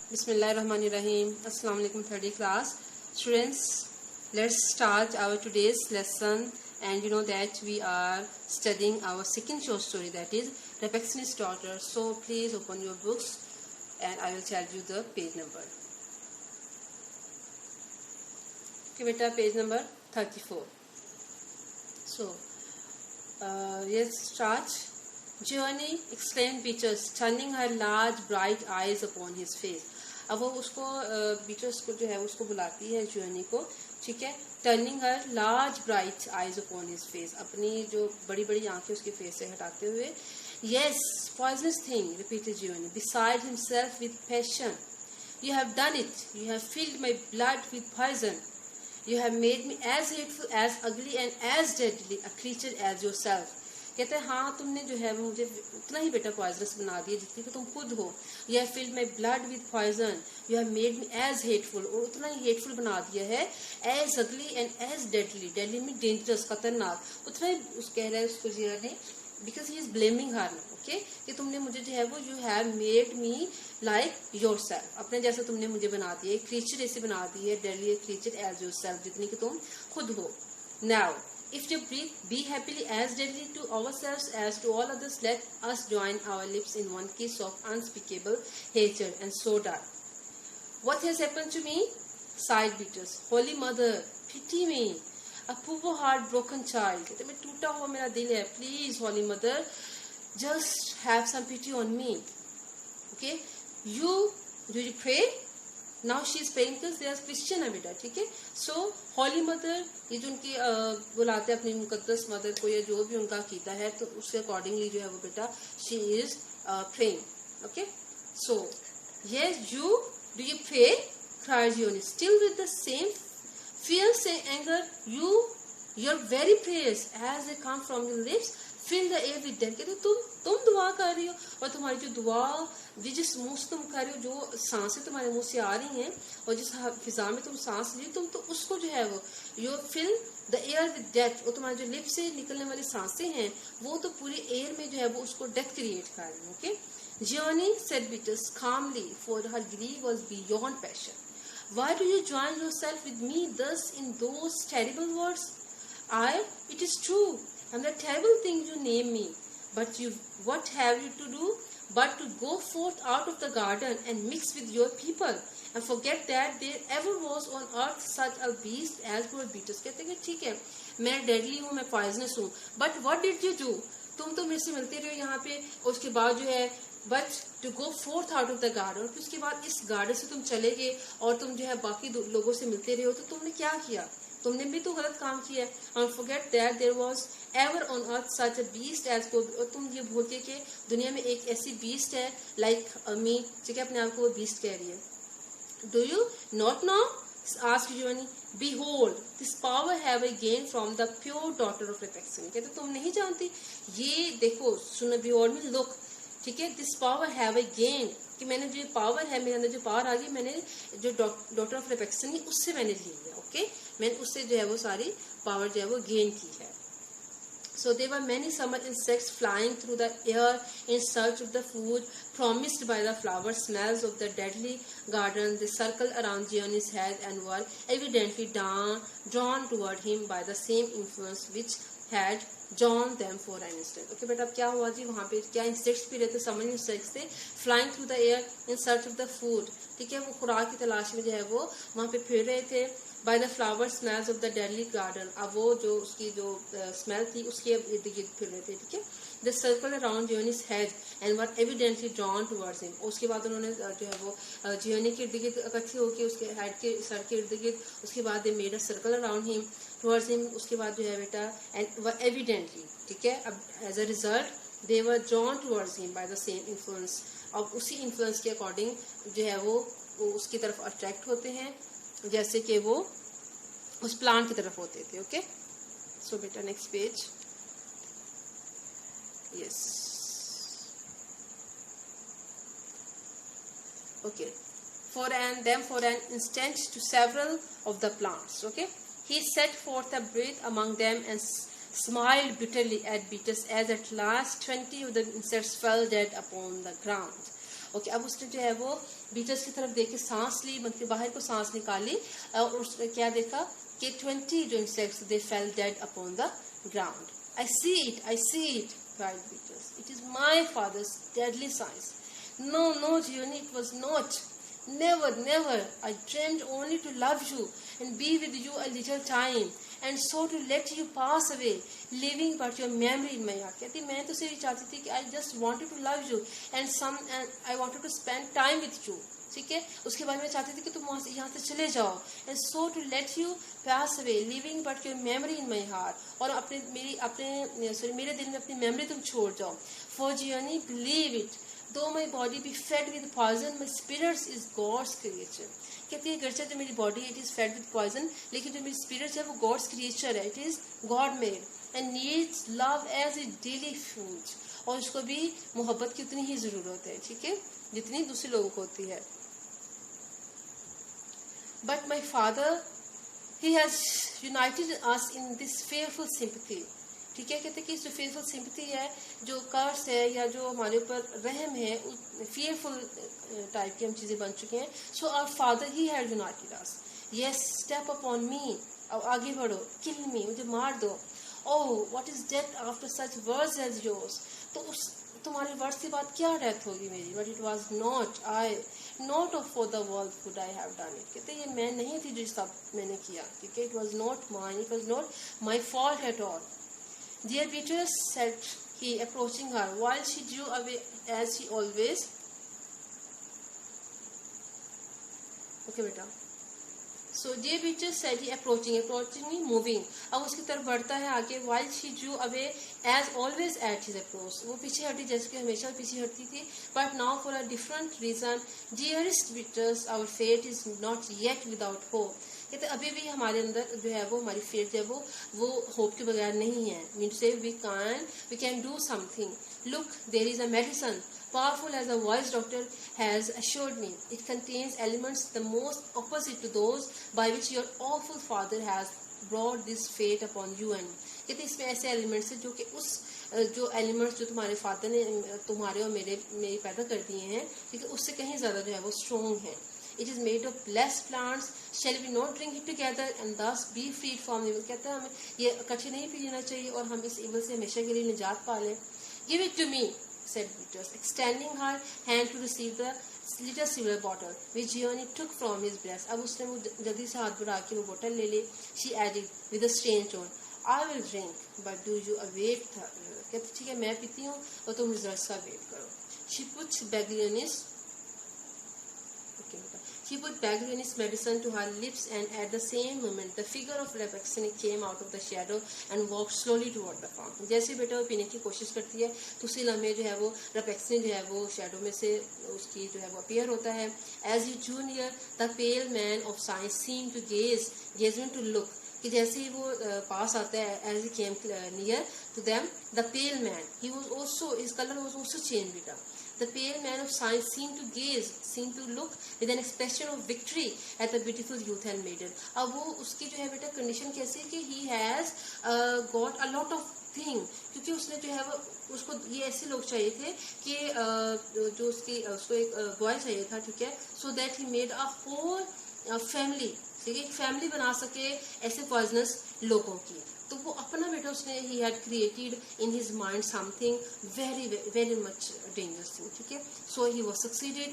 Bismillahirrahmanirrahim. Assalamu alaikum, 3rd class. Students, let's start our today's lesson. And you know that we are studying our second short story, that is Rapexini's Daughter. So please open your books and I will tell you the page number. Okay, beta, page number 34. So, let's start. Giovanni exclaimed Beatrice, turning her large bright eyes upon his face. अब वो उसको beaters को जो है उसको बुलाती है Gionee को, ठीक है, turning her large bright eyes upon his face, अपनी जो बड़ी बड़ी आंखें उसके फेस से हटाते हुए. Yes, poisonous thing, repeated Giovanni, beside himself with passion. You have done it, you have filled my blood with poison. You have made me as hateful, as ugly and as deadly a creature as yourself. कहते हैं हाँ, तुमने जो है मुझे उतना ही बेटा poisonous बना दिया जितनी कि तुम खुद हो. You have filled my blood with poison. You have made me as hateful, और उतना ही हेटफुल बना दिया है. As ugly and as deadly, deadly में डेंजरस, खतरनाक, उतना ही उस कह रहा है उसको जिया ने, because he is blaming her now. Okay, कि तुमने मुझे जो है वो you have made me like yourself, अपने जैसा तुमने मुझे बना दिया, क्रीचर ऐसे बना दी है, deadly creature as yourself, जितनी कि तुम खुद हो. Now, if you breathe, be happily as deadly to ourselves as to all others, let us join our lips in one kiss of unspeakable hatred and so die. What has happened to me? Sighed Beatrice. Holy Mother, pity me. A poor heart-broken child. कहते मैं टूटा हुआ मेरा दिल है. Please, Holy Mother, just have some pity on me. Okay? Do you pray? Now she is praying because they are Christian है बेटा, ठीक है. So Holy Mother, ये जो उनकी बुलाते हैं अपनी मुकद्दस मदर को, या जो भी उनका कीता है, तो उसके अकॉर्डिंगली जो है वो बेटा she is praying. Okay? So yes, do you pray? Cried Giovanni, still with the same fierce anger. Your very prayers as they come from your lips fill the air with death. कहते तुम दुआ कर रही हो, और तुम्हारी जो दुआ जिस मुंह से तुम कर रही हो, जो सांसें तुम्हारे मुंह से आ रही हैं, और जिस फिजा में तुम सांस ली, तुम तो उसको जो है वो you fill the air with death, और तुम्हारे जो लिप से निकलने वाली सांसें हैं वो तो पूरी एयर में जो है वो उसको डेथ क्रिएट कर रही है. Okay, Giovanni said Beatrice calmly, for her grief was beyond passion. Why do you join yourself with me thus in those terrible words? It is true, and the terrible things you name me. But what have you to do but to go forth out of the garden and mix with your people, and forget that there ever was on earth such a beast as poor Beatrice. कहते हैं ठीक है, मैं deadly हूँ, मैं poisonous हूँ, but what did you do? तुम तो मेरे से मिलते रहे यहाँ पे, और उसके बाद जो है but to go forth out of the garden, और उसके बाद इस गार्डन से तुम चले गए और तुम जो है बाकी लोगों से मिलते रहे हो, तो तुमने क्या किया? तुमने भी तो गलत काम किया है. और forget that there was ever on earth such a beast as, और तुम ये भूल के कि दुनिया में एक ऐसी बीस्ट है लाइक मी, ठीक है, अपने आप को वो बीस्ट कह रही है. Do you not know? asked Giovanni. Behold, this power have I gained from the pure daughter of Rapexine. कहते तुम नहीं जानती, ये देखो, सुनो, behold me, look, ठीक है, this power have I gain, कि मैंने जो पावर है, मेरे अंदर जो पावर आ गई, मैंने जो डॉटर ऑफ रेपेक्सन है उससे मैंने ली है. ओके, मैंने उससे जो है वो सारी पावर जो है वो गेन की है. So there were many summer insects flying through the air in search of the food promised by the flower smells of the deadly garden. They circled around Giovanni's head and were evidently drawn toward him by the same influence which had drawn them for an instant. Okay बेटा, अब क्या हुआ जी, वहाँ पे क्या insects भी रहते, summer insects थे, flying through the air in search of the food, ठीक है, वो खुराक की तलाश में जो है वो वहाँ पे फिर रहे थे. By the flower smells of the deadly garden, अब वो जो उसकी जो स्मेल थी उसके इर्द गिर्द फिर रहे थे, ठीक है. द सर्कल अराउंड जियोनी's head and were evidently drawn towards him. उसके बाद उन्होंने जो है वो जियोनी के इर्द गिर्द इकट्ठे होकर उसके हेड के सर के इर्द गिर्द, उसके बाद they made a circle around him towards him, उसके बाद जो है बेटा and were evidently, ठीक है, अब as a result they were drawn towards him by the same influence. अब उसी इन्फ्लुएंस के अकॉर्डिंग जो है वो उसकी तरफ अट्रैक्ट होते हैं जैसे कि वो उस प्लांट की तरफ होते थे. ओके, सो बेटा next page. Yes, okay. For an instant to several of the plants. Okay, he set forth a breath among them and smiled bitterly at Beatrice as at last 20 of the insects fell dead upon the ground. Okay, अब उसने जो है वो beaters की तरफ देख के सांस ली, मतलब बाहर को सांस निकाली, और उसने क्या देखा कि 20 जो insects they fail dead upon the ground. I see it, cried Beatrice. It is my father's deadly science. No, Giovanni, it was not. Never. I dreamed only to love you and be with you a little time, and so to let you pass away, leaving but your memory in my heart. कहती मैं तो सिर्फ ये चाहती थी कि I just wanted to love you and I wanted to spend time with you. ठीक है, उसके बाद मैं चाहती थी कि तुम यहाँ से चले जाओ, and so to let you pass away, leaving but your memory in my heart, और मेरे दिल में अपनी मेमोरी तुम छोड़ जाओ. For Giovanni, believe it, though my body be fed with poison, my spirit is God's creature. कहती है गर्चा जो मेरी body it is fed with poison, लेकिन जो मेरी स्पिरिट है वो गॉड्स क्रिएचर है, it is God made and needs love as its daily food, और उसको भी मोहब्बत की उतनी ही जरूरत है, ठीक है, जितनी दूसरे लोगों को होती है. But my father, he has united us in this fearful sympathy. ठीक है, कहते कि जो fearful sympathy है, जो कर्स है या जो हमारे ऊपर रहम है, fearful टाइप की हम चीजें बन चुके हैं. So our father, he had united us. Yes, step upon me. अब आगे बढ़ो, kill me, मुझे मार दो. Oh, what is death after such words as yours? तो उस तुम्हारे वर्ड्स के बाद क्या डेथ होगी मेरी. But it was not not for the world could I have done it. कहते ये मैं नहीं थी जो सब मैंने किया, ठीक है, it was not mine, it was not my fault at all. Dear Beatrice, said he, approaching her, while she drew away as he always. Okay बेटा. So dear Beatrice, said he, approaching me, moving. अब उसकी तरफ बढ़ता है आगे. While she drew away as always at his approach. वो पीछे हटी जैसे कि हमेशा पीछे हटती थी. But now for a different reason. Dearest Beatrice, our fate is not yet without hope. कहते अभी भी हमारे अंदर जो है वो हमारी फेट जो है वो होप के बगैर नहीं है. मीन टू से we can do something. Look, there is a medicine, powerful as a wise doctor has assured me. It contains elements the most opposite to those by which your awful father has brought this fate upon you and me. कहते इसमें ऐसे elements हैं जो कि उस जो elements जो तुम्हारे फादर ने तुम्हारे और मेरी पैदा कर दिए हैं, ठीक है, उससे कहीं ज्यादा जो है वो स्ट्रॉन्ग है. It is made of blessed plants. Shall we not drink it together and thus be freed from evil? कहता है हमें ये इकट्ठे नहीं पीना चाहिए और हम इस evil से हमेशा के लिए निजात पा लें. Give it to me, said Beatrice, extending her hand to receive the little silver bottle which Giovanni took from his breast. अब उसने वो जल्दी से हाथ बढ़ा के वो बोतल ले ली. She added with a strange tone, I will drink, but do you await? कहते ठीक है मैं पीती हूँ और तुम रिजल्ट्स का वेट करो. She put Bagrianis medicine to her lips, and at the same moment the figure of Repeksini came out of the shadow and walked slowly toward the fountain. जैसे बेटा वो पीने की कोशिश करती है तो उसी लम्हे जो है वो Repeksini जो है वो शैडो में से उसकी जो है वो अपीयर होता है. As he drew near, the pale man of science seemed to gazing to look, कि जैसे ही वो पास आता है, as he came near to them, the pale man, his color was also changed बेटा. The pale man of science seemed to look with an expression of victory at the beautiful youth and maiden. अब वो उसकी जो है बेटा condition कैसी है कि he has got a lot of thing, क्योंकि उसने जो है वो उसको ये ऐसे लोग चाहिए थे कि जो उसको एक बॉय चाहिए था, ठीक है, so that he made a whole family, ठीक है, एक फैमिली बना सके ऐसे पॉइजनस लोगों की. तो वो अपना बेटा उसने he had created in his mind something very very much dangerous thing, ठीक है. So he was succeeded